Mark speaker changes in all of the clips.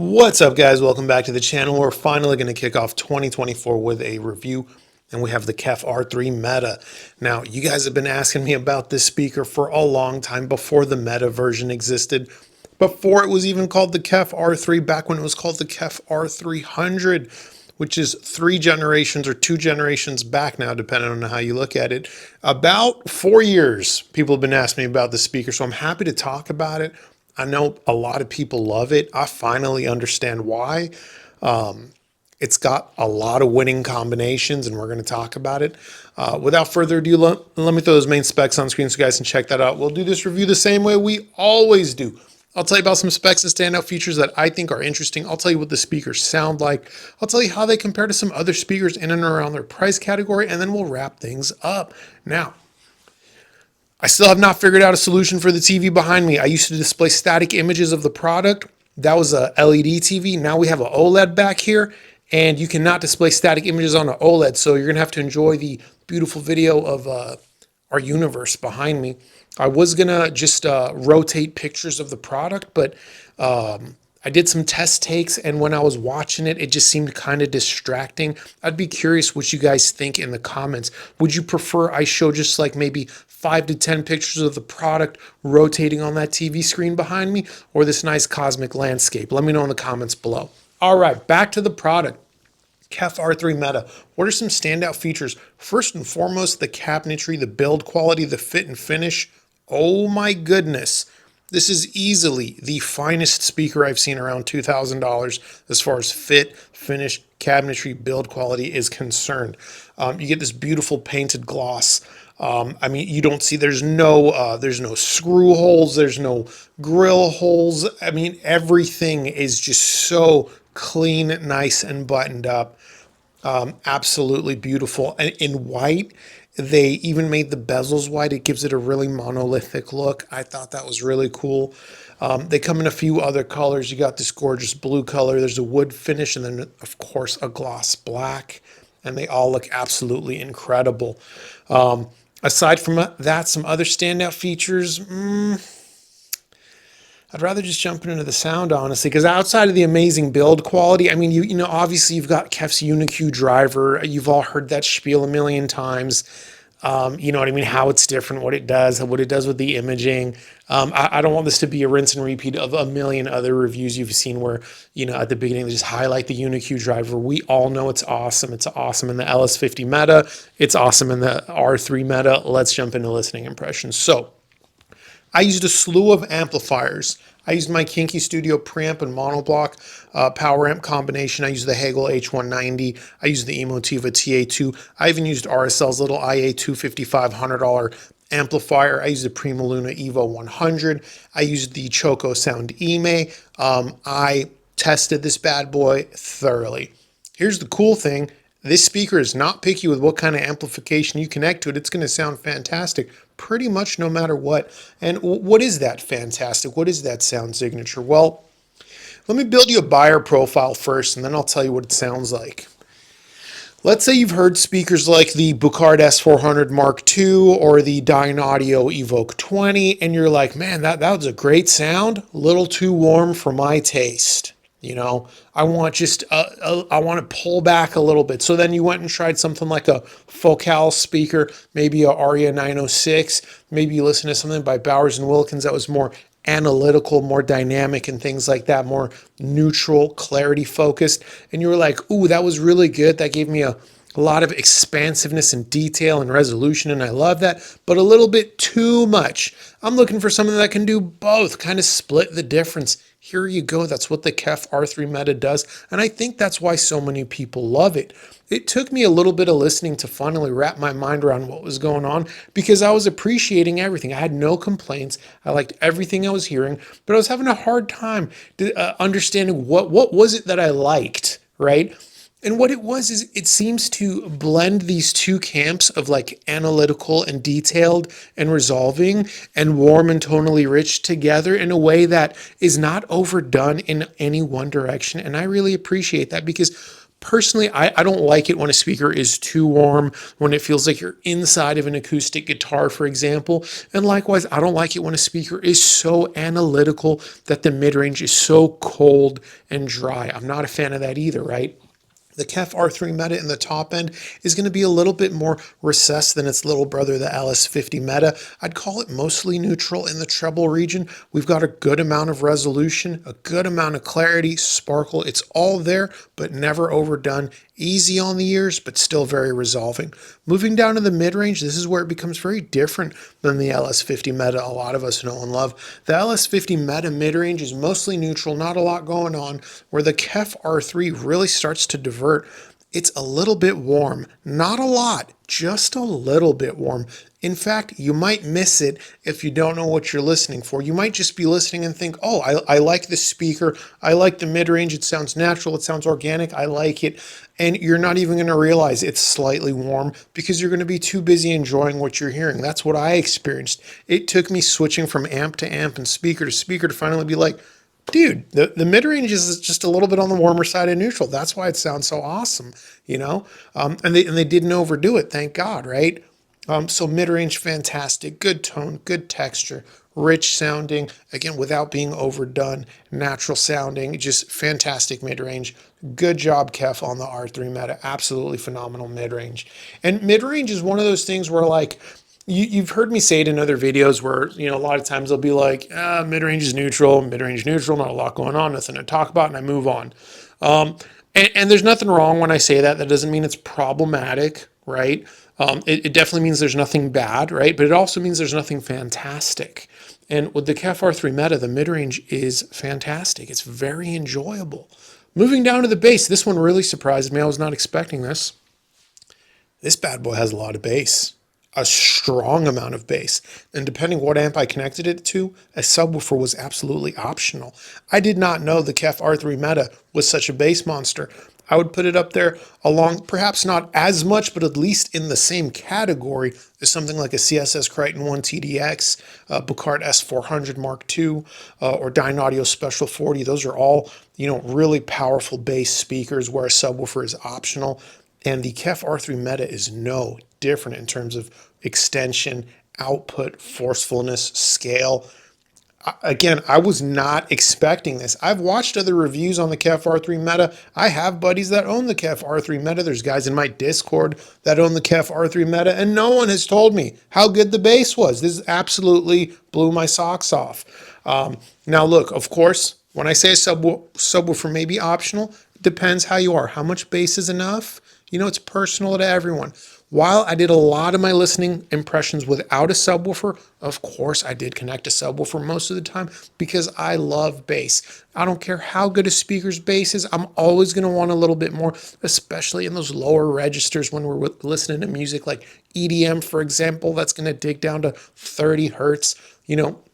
Speaker 1: What's up, guys? Welcome back to the channel. We're finally going to kick off 2024 with a review, and we have the KEF R3 Meta. Now, you guys have been asking me about this speaker for a long time, before the Meta version existed, before it was even called the KEF R3, back when it was called the KEF R300, which is 3 generations or 2 generations back now, depending on how you look at it. About 4 years, people have been asking me about the speaker, so I'm happy to talk about it. I know a lot of people love it. I finally understand why. It's got a lot of winning combinations, and we're going to talk about it. Without further ado, let me throw those main specs on screen so you guys can check that out. We'll do this review the same way we always do. I'll tell you about some specs and standout features that I think are interesting. I'll tell you what the speakers sound like. I'll tell you how they compare to some other speakers in and around their price category, and then we'll wrap things up. Now, I still have not figured out a solution for the TV behind me. I used to display static images of the product. That was a LED TV. Now we have an OLED back here, and you cannot display static images on an OLED. So you're gonna have to enjoy the beautiful video of our universe behind me. I was gonna just rotate pictures of the product, but I did some test takes, and when I was watching it, it just seemed kind of distracting. I'd be curious what you guys think in the comments. Would you prefer I show just like maybe 5 to 10 pictures of the product rotating on that TV screen behind me, or this nice cosmic landscape? Let me know in the comments below. All right, back to the product. KEF R3 Meta. What are some standout features? First and foremost, the cabinetry, the build quality, the fit and finish. Oh my goodness. This is easily the finest speaker I've seen around $2,000 as far as fit, finish, cabinetry, build quality is concerned. You get this beautiful painted gloss. I mean, you don't see, there's no screw holes, there's no grill holes. I mean, everything is just so clean, nice, and buttoned up. Absolutely beautiful. And in white, they even made the bezels white. It gives it a really monolithic look. I thought that was really cool. They come in a few other colors. You got this gorgeous blue color. There's a wood finish, and then, of course, a gloss black. And they all look absolutely incredible. Aside from that, some other standout features. I'd rather just jump into the sound, honestly, because outside of the amazing build quality, I mean, you know, obviously you've got KEF's UniQ driver. You've all heard that spiel a million times. You know what I mean? How it's different, what it does with the imaging. I don't want this to be a rinse and repeat of a million other reviews you've seen where, you know, at the beginning they just highlight the UniQ driver. We all know it's awesome. It's awesome in the LS50 Meta. It's awesome in the R3 Meta. Let's jump into listening impressions. So, I used a slew of amplifiers. I used my Kinky Studio preamp and monoblock power amp combination. I used the Hagel H190. I used the Emotiva TA2. I even used RSL's little IA255 $100 amplifier. I used the Prima Luna Evo 100. I used the Choco Sound EME. I tested this bad boy thoroughly. Here's the cool thing. This speaker is not picky with what kind of amplification you connect to it. It's going to sound fantastic pretty much no matter what. And what is that fantastic? What is that sound signature? Well, let me build you a buyer profile first, and then I'll tell you what it sounds like. Let's say you've heard speakers like the Bucard S400 Mark II or the Dynaudio Evoke 20, and you're like, man, that was a great sound, a little too warm for my taste. You know, I want just, I want to pull back a little bit. So then you went and tried something like a Focal speaker, maybe a Aria 906. Maybe you listen to something by Bowers and Wilkins that was more analytical, more dynamic and things like that, more neutral, clarity focused. And you were like, ooh, that was really good. That gave me a lot of expansiveness and detail and resolution, and I love that, but a little bit too much. I'm looking for something that can do both, kind of split the difference. Here you go. That's what the KEF R3 Meta does, and I think that's why so many people love it. It took me a little bit of listening to finally wrap my mind around what was going on, because I was appreciating everything. I had no complaints. I liked everything I was hearing, but I was having a hard time understanding what was it that I liked, right? And what it was is it seems to blend these two camps of like analytical and detailed and resolving and warm and tonally rich together in a way that is not overdone in any one direction. And I really appreciate that, because Personally, I don't like it when a speaker is too warm, when it feels like you're inside of an acoustic guitar, for example. And likewise, I don't like it when a speaker is so analytical that the mid-range is so cold and dry. I'm not a fan of that either, right? The KEF R3 Meta in the top end is going to be a little bit more recessed than its little brother, the LS50 Meta. I'd call it mostly neutral in the treble region. We've got a good amount of resolution, a good amount of clarity, sparkle. It's all there, but never overdone. Easy on the ears, but still very resolving. Moving down to the mid-range, this is where it becomes very different than the LS50 Meta a lot of us know and love. The LS50 Meta mid-range is mostly neutral, not a lot going on, where the KEF R3 really starts to divert. It's a little bit warm, not a lot, just a little bit warm. In fact, you might miss it if you don't know what you're listening for. You might just be listening and think, oh, I like this speaker. I like the mid-range. It sounds natural. It sounds organic. I like it. And you're not even going to realize it's slightly warm because you're going to be too busy enjoying what you're hearing. That's what I experienced. It took me switching from amp to amp and speaker to speaker to finally be like, dude, the mid-range is just a little bit on the warmer side of neutral. That's why it sounds so awesome, you know? And they didn't overdo it, thank God, right? So mid-range, fantastic, good tone, good texture, rich sounding, again, without being overdone, natural sounding, just fantastic mid-range. Good job, KEF, on the R3 Meta. Absolutely phenomenal mid-range. And mid-range is one of those things where, like, you've heard me say it in other videos where, a lot of times they'll be like, mid-range is neutral, mid-range neutral, not a lot going on, nothing to talk about, and I move on. And there's nothing wrong when I say that. That doesn't mean it's problematic, right? It definitely means there's nothing bad, right? But it also means there's nothing fantastic. And with the KEF R3 Meta, the mid-range is fantastic. It's very enjoyable. Moving down to the bass, this one really surprised me. I was not expecting this. This bad boy has a lot of bass, a strong amount of bass. And depending what amp I connected it to, a subwoofer was absolutely optional. I did not know the KEF R3 Meta was such a bass monster. I would put it up there along, perhaps not as much, but at least in the same category as something like a CSS Crichton 1 TDX, Bucart S400 Mark II, or Dynaudio Special 40. Those are all, really powerful bass speakers where a subwoofer is optional. And the KEF R3 Meta is no different in terms of extension, output, forcefulness, scale. Again, I was not expecting this. I've watched other reviews on the KEF R3 Meta. I have buddies that own the KEF R3 Meta. There's guys in my Discord that own the KEF R3 Meta, and no one has told me how good the bass was. This absolutely blew my socks off. Now, look, of course, when I say a subwoofer may be optional, it depends how you are. How much bass is enough? It's personal to everyone. While I did a lot of my listening impressions without a subwoofer, of course I did connect a subwoofer most of the time because I love bass. I don't care how good a speaker's bass is, I'm always going to want a little bit more, especially in those lower registers when we're listening to music like EDM, for example, that's going to dig down to 30 hertz.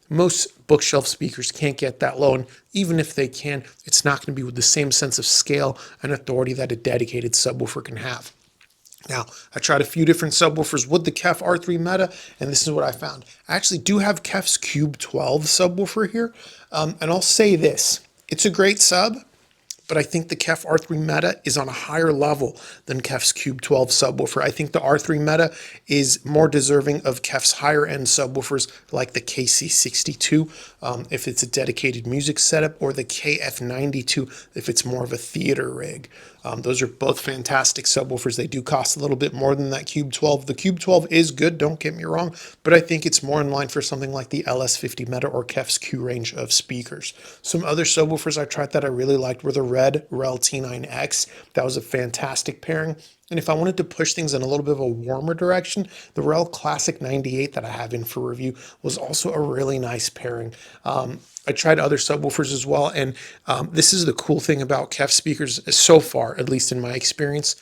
Speaker 1: Most bookshelf speakers can't get that low, and even if they can, it's not going to be with the same sense of scale and authority that a dedicated subwoofer can have. Now, I tried a few different subwoofers with the KEF R3 Meta, and this is what I found. I actually do have KEF's Cube 12 subwoofer here, and I'll say this. It's a great sub, but I think the KEF R3 Meta is on a higher level than KEF's Cube 12 subwoofer. I think the R3 Meta is more deserving of KEF's higher end subwoofers like the KC62 if it's a dedicated music setup, or the KF92 if it's more of a theater rig. Those are both fantastic subwoofers. They do cost a little bit more than that Cube 12. The Cube 12 is good, don't get me wrong, but I think it's more in line for something like the LS50 Meta or KEF's Q range of speakers. Some other subwoofers I tried that I really liked were the Red Rel T9X. That was a fantastic pairing. And if I wanted to push things in a little bit of a warmer direction, the Rel Classic 98 that I have in for review was also a really nice pairing. I tried other subwoofers as well, and this is the cool thing about KEF speakers so far, at least in my experience.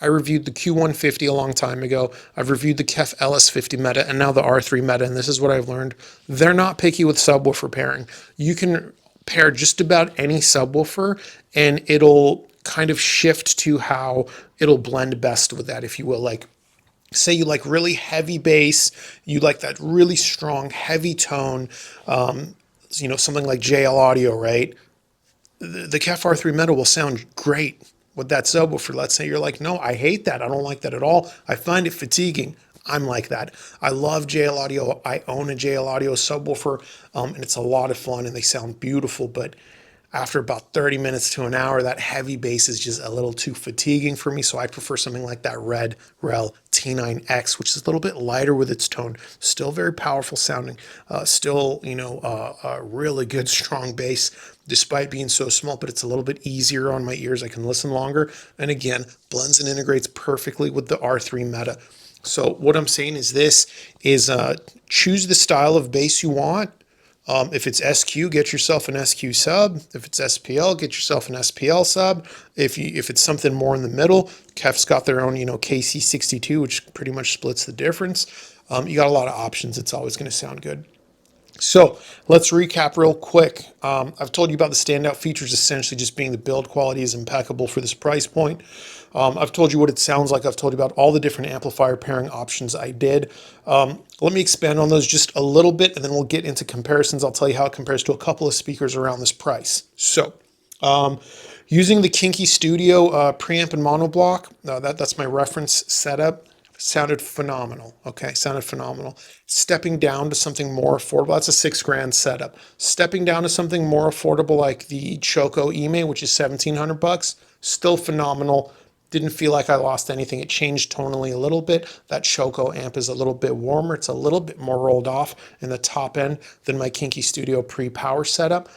Speaker 1: I reviewed the Q150 a long time ago. I've reviewed the KEF LS50 Meta and now the R3 Meta, and this is what I've learned. They're not picky with subwoofer pairing. You can pair just about any subwoofer, and it'll kind of shift to how it'll blend best with that, if you will. Like, say you like really heavy bass, you like that really strong, heavy tone, something like JL Audio, right? The KEF R3 Meta will sound great with that subwoofer. Let's say you're like, no, I hate that. I don't like that at all. I find it fatiguing. I'm like that. I love JL Audio. I own a JL Audio subwoofer, and it's a lot of fun and they sound beautiful. But after about 30 minutes to an hour, that heavy bass is just a little too fatiguing for me. So I prefer something like that Red Rel T9X, which is a little bit lighter with its tone, still very powerful sounding, still, a really good strong bass despite being so small, but it's a little bit easier on my ears. I can listen longer. And again, blends and integrates perfectly with the R3 Meta. So what I'm saying is this is choose the style of bass you want. If it's SQ, get yourself an SQ sub. If it's SPL, get yourself an SPL sub. If it's something more in the middle, KEF's got their own, KC62, which pretty much splits the difference. You got a lot of options. It's always going to sound good. So let's recap real quick. I've told you about the standout features, essentially just being the build quality is impeccable for this price point. I've told you what it sounds like. I've told you about all the different amplifier pairing options I did. Let me expand on those just a little bit, and then we'll get into comparisons. I'll tell you how it compares to a couple of speakers around this price. So using the Kinky Studio preamp and monoblock, that's my reference setup. Sounded phenomenal. Okay, sounded phenomenal. Stepping down to something more affordable, that's a $6,000 setup. Stepping down to something more affordable like the Choco Ime, which is $1,700, still phenomenal. Didn't feel like I lost anything. It changed tonally a little bit. That Choco amp is a little bit warmer. It's a little bit more rolled off in the top end than my Kinky Studio pre-power setup.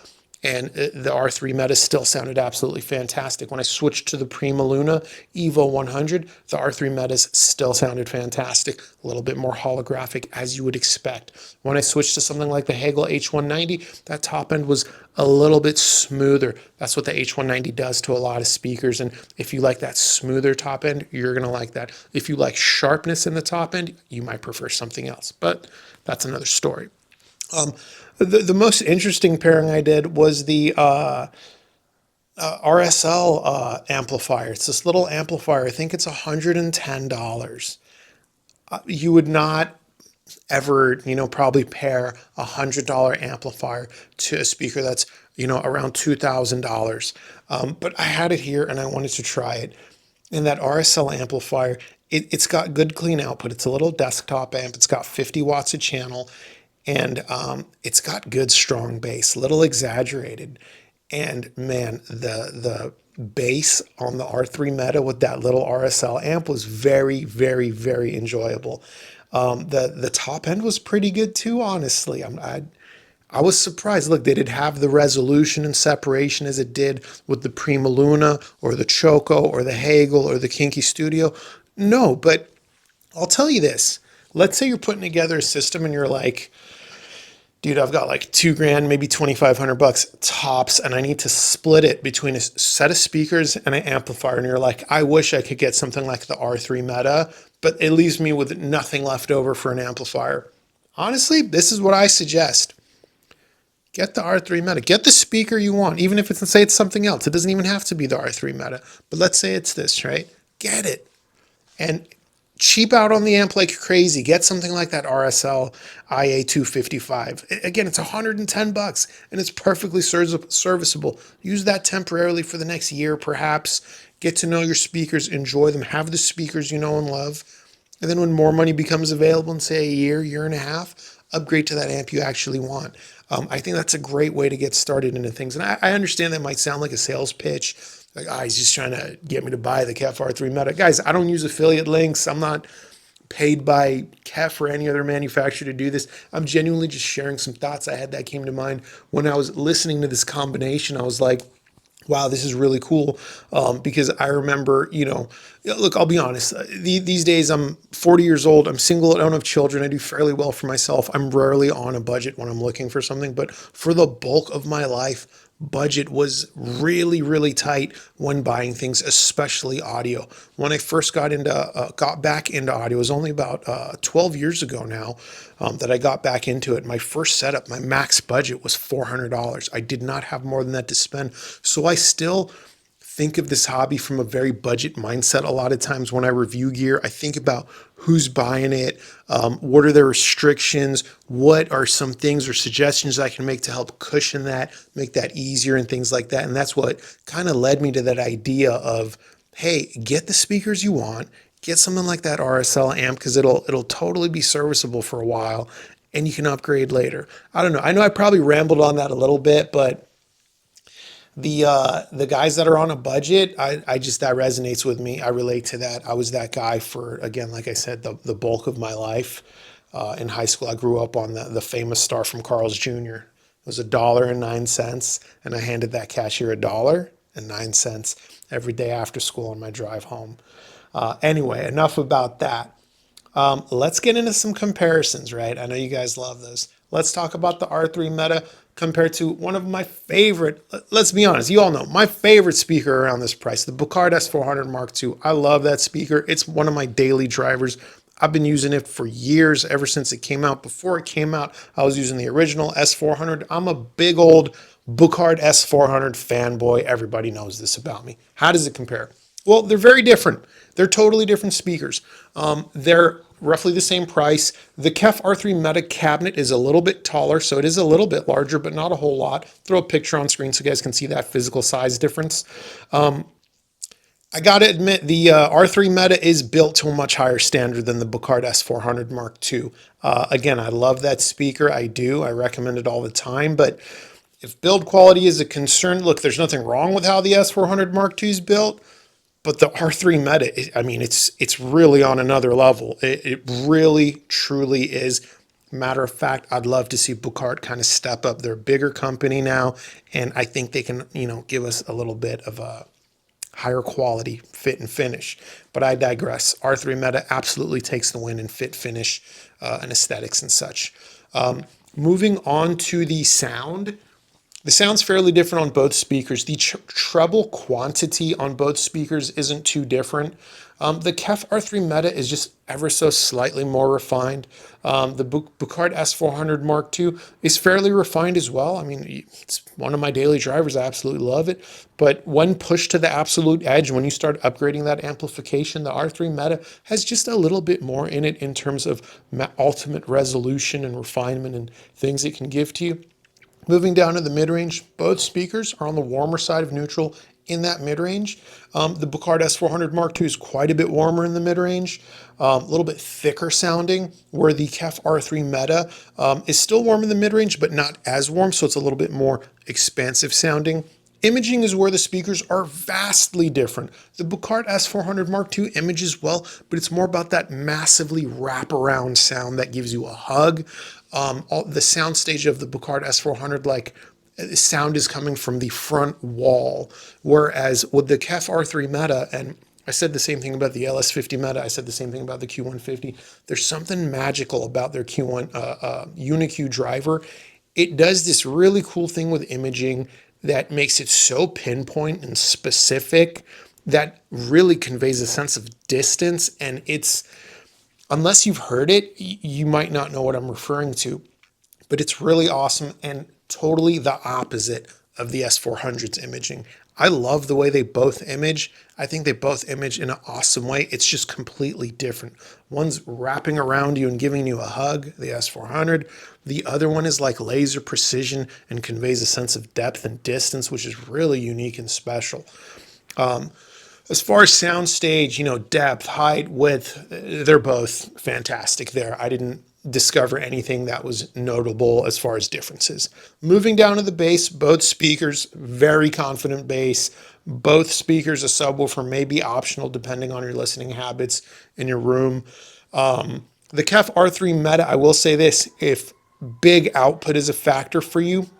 Speaker 1: And the R3 Meta still sounded absolutely fantastic. When I switched to the Prima Luna Evo 100, the R3 Metas still sounded fantastic, a little bit more holographic as you would expect. When I switched to something like the Hagel H190, that top end was a little bit smoother. That's what the H190 does to a lot of speakers. And if you like that smoother top end, you're going to like that. If you like sharpness in the top end, you might prefer something else. But that's another story. The most interesting pairing I did was the RSL amplifier. It's this little amplifier. I think it's $110. You would not ever, probably pair a $100 amplifier to a speaker that's, around $2,000. But I had it here and I wanted to try it. And that RSL amplifier, it's got good clean output. It's a little desktop amp. It's got 50 watts a channel. And it's got good strong bass, little exaggerated. And man, the bass on the R3 Meta with that little RSL amp was very, very, very enjoyable. The top end was pretty good too, honestly. I was surprised. Look, did it have the resolution and separation as it did with the Prima Luna or the Choco or the Hagel or the Kinky Studio? No, but I'll tell you this. Let's say you're putting together a system and you're like, dude, I've got like $2,000, maybe $2,500 tops, and I need to split it between a set of speakers and an amplifier. And you're like, I wish I could get something like the R3 Meta, but it leaves me with nothing left over for an amplifier. Honestly, this is what I suggest. Get the R3 Meta. Get the speaker you want, even if it's, let's say it's something else. It doesn't even have to be the R3 Meta, but let's say it's this, right? Get it. And cheap out on the amp like crazy. Get something like that RSL IA255. Again, it's $110 and it's perfectly serviceable. Use that temporarily for the next year, perhaps. Get to know your speakers, enjoy them, have the speakers you know and love. And then when more money becomes available in, say, a year and a half, upgrade to that amp you actually want. I think that's a great way to get started into things. And I understand that might sound like a sales pitch. Like, he's just trying to get me to buy the KEF R3 Meta. Guys, I don't use affiliate links. I'm not paid by KEF or any other manufacturer to do this. I'm genuinely just sharing some thoughts I had that came to mind when I was listening to this combination. I was like, wow, this is really cool. Because I remember, look, I'll be honest. These days, I'm 40 years old. I'm single. I don't have children. I do fairly well for myself. I'm rarely on a budget when I'm looking for something. But for the bulk of my life, budget was really, really tight when buying things, especially audio. When I first got back into audio, it was only about 12 years ago now that I got back into it. My first setup, my max budget was $400. I did not have more than that to spend. So I still think of this hobby from a very budget mindset. A lot of times when I review gear, I think about who's buying it, what are their restrictions, what are some things or suggestions I can make to help cushion that, make that easier and things like that. And that's what kind of led me to that idea of, hey, get the speakers you want, get something like that RSL amp because it'll totally be serviceable for a while and you can upgrade later. I don't know. I know I probably rambled on that a little bit, but the guys that are on a budget, I just, that resonates with me. I relate to that. I was that guy for, again, like I said, the bulk of my life. In high school, I grew up on the famous Star from Carl's Jr. It was $1.09, and I handed that cashier $1.09 every day after school on my drive home. Anyway, enough about that. Let's get into some comparisons, right? I know you guys love those. Let's talk about the R3 Meta compared to one of my favorite, let's be honest, you all know, my favorite speaker around this price, the Bucard S400 Mark II. I love that speaker. It's one of my daily drivers. I've been using it for years, ever since it came out. Before it came out, I was using the original S400. I'm a big old Bucard S400 fanboy. Everybody knows this about me. How does it compare? Well, they're very different. They're totally different speakers. They're roughly the same price. The KEF R3 Meta cabinet is a little bit taller, so it is a little bit larger, but not a whole lot. Throw a picture on screen so you guys can see that physical size difference. I got to admit, the R3 Meta is built to a much higher standard than the Bucard S400 Mark II. Again, I love that speaker. I do. I recommend it all the time. But if build quality is a concern, look, there's nothing wrong with how the S400 Mark II is built. But the R3 Meta, I mean, it's really on another level. It really, truly is. Matter of fact, I'd love to see Bucard kind of step up. They're a bigger company now, and I think they can, give us a little bit of a higher quality fit and finish. But I digress. R3 Meta absolutely takes the win in fit, finish, and aesthetics and such. Moving on to the sound. The sound's fairly different on both speakers. The treble quantity on both speakers isn't too different. The KEF R3 Meta is just ever so slightly more refined. The Bucard S400 Mark II is fairly refined as well. I mean, it's one of my daily drivers. I absolutely love it. But when pushed to the absolute edge, when you start upgrading that amplification, the R3 Meta has just a little bit more in it in terms of ultimate resolution and refinement and things it can give to you. Moving down to the mid-range, both speakers are on the warmer side of neutral in that mid-range. The Bucard S400 Mark II is quite a bit warmer in the mid-range, a little bit thicker sounding, where the KEF R3 Meta is still warm in the mid-range, but not as warm, so it's a little bit more expansive sounding. Imaging is where the speakers are vastly different. The Bucard S400 Mark II images well, but it's more about that massively wraparound sound that gives you a hug. The sound stage of the Bucard S400, like, sound is coming from the front wall, whereas with the KEF R3 Meta, and I said the same thing about the LS50 Meta, I said the same thing about the Q150, there's something magical about their Q1 UniQ driver. It does this really cool thing with imaging that makes it so pinpoint and specific that really conveys a sense of distance, and it's, unless you've heard it, you might not know what I'm referring to, but it's really awesome and totally the opposite of the S400's imaging. I love the way they both image. I think they both image in an awesome way. It's just completely different. One's wrapping around you and giving you a hug, the S400. The other one is like laser precision and conveys a sense of depth and distance, which is really unique and special. As far as sound stage, depth, height, width, they're both fantastic there. I didn't discover anything that was notable as far as differences. Moving down to the bass, both speakers, very confident bass. Both speakers, a subwoofer may be optional depending on your listening habits in your room. The KEF R3 Meta, I will say this, if big output is a factor for you,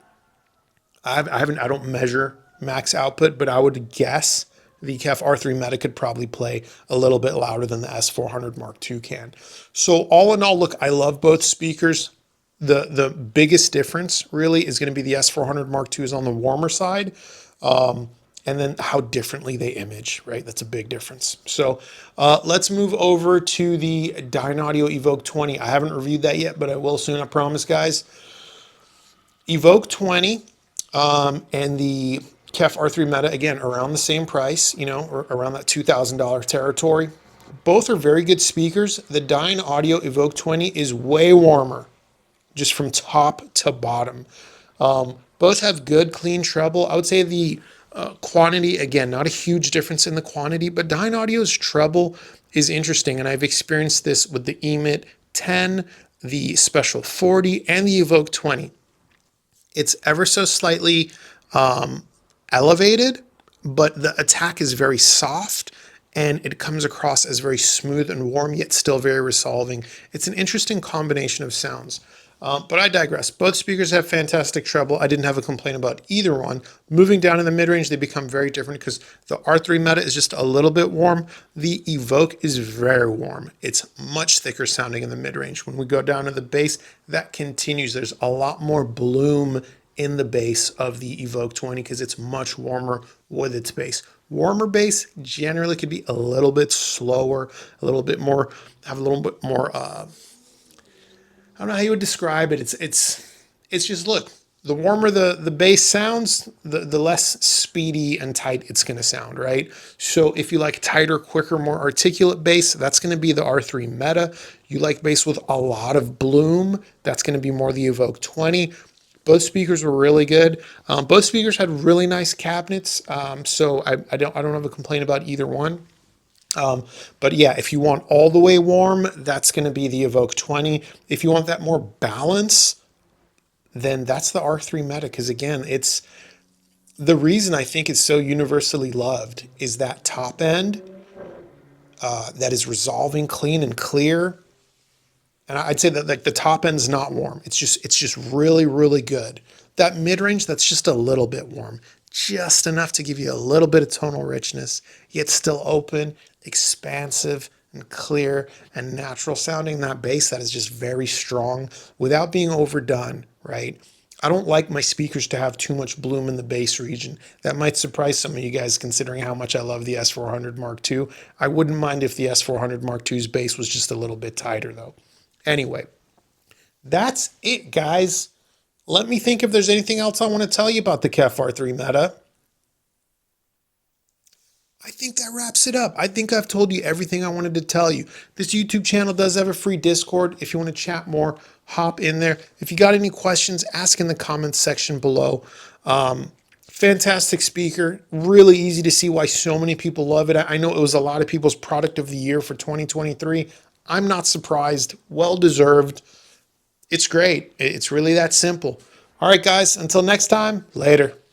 Speaker 1: I don't measure max output, but I would guess the KEF R3 Meta could probably play a little bit louder than the S400 Mark II can. So all in all, look, I love both speakers. The biggest difference really is going to be the S400 Mark II is on the warmer side, and then how differently they image, right? That's a big difference. So let's move over to the Dynaudio Evoke 20. I haven't reviewed that yet, but I will soon, I promise, guys. Evoke 20 and the KEF R3 Meta, again, around the same price, you know, or around that $2,000 territory. Both are very good speakers. The Dyne Audio Evoke 20 is way warmer, just from top to bottom. Both have good, clean treble. I would say the quantity, again, not a huge difference in the quantity, but Dyne Audio's treble is interesting, and I've experienced this with the EMIT 10, the Special 40, and the Evoke 20. It's ever so slightly elevated, but the attack is very soft and it comes across as very smooth and warm, yet still very resolving. It's an interesting combination of sounds. But I digress. Both speakers have fantastic treble. I didn't have a complaint about either one. Moving down in the mid-range, they become very different because the R3 Meta is just a little bit warm. The Evoke is very warm. It's much thicker sounding in the mid-range. When we go down to the bass, that continues. There's a lot more bloom in the bass of the Evoke 20 because it's much warmer with its bass. Warmer bass generally could be a little bit slower, a little bit more, have a little bit more, I don't know how you would describe it. It's just, look, the warmer the bass sounds, the less speedy and tight it's going to sound, right? So if you like tighter, quicker, more articulate bass, that's going to be the R3 Meta. You like bass with a lot of bloom, that's going to be more the Evoke 20. Both speakers were really good. Both speakers had really nice cabinets, so I don't have a complaint about either one. But yeah, if you want all the way warm, that's going to be the Evoke 20. If you want that more balance, then that's the R3 Meta. Because again, it's the reason I think it's so universally loved is that top end that is resolving, clean and clear. And I'd say that like the top end's not warm. It's just really, really good. That mid-range, that's just a little bit warm. Just enough to give you a little bit of tonal richness, yet still open, expansive, and clear and natural sounding. That bass that is just very strong without being overdone, right? I don't like my speakers to have too much bloom in the bass region. That might surprise some of you guys considering how much I love the S400 Mark II. I wouldn't mind if the S400 Mark II's bass was just a little bit tighter though. Anyway, that's it, guys. Let me think if there's anything else I want to tell you about the KEF R3 Meta. I think that wraps it up. I think I've told you everything I wanted to tell you. This YouTube channel does have a free Discord. If you want to chat more, hop in there. If you got any questions, ask in the comments section below. Fantastic speaker. Really easy to see why so many people love it. I know it was a lot of people's product of the year for 2023. I'm not surprised. Well deserved. It's great. It's really that simple. All right, guys. Until next time, later.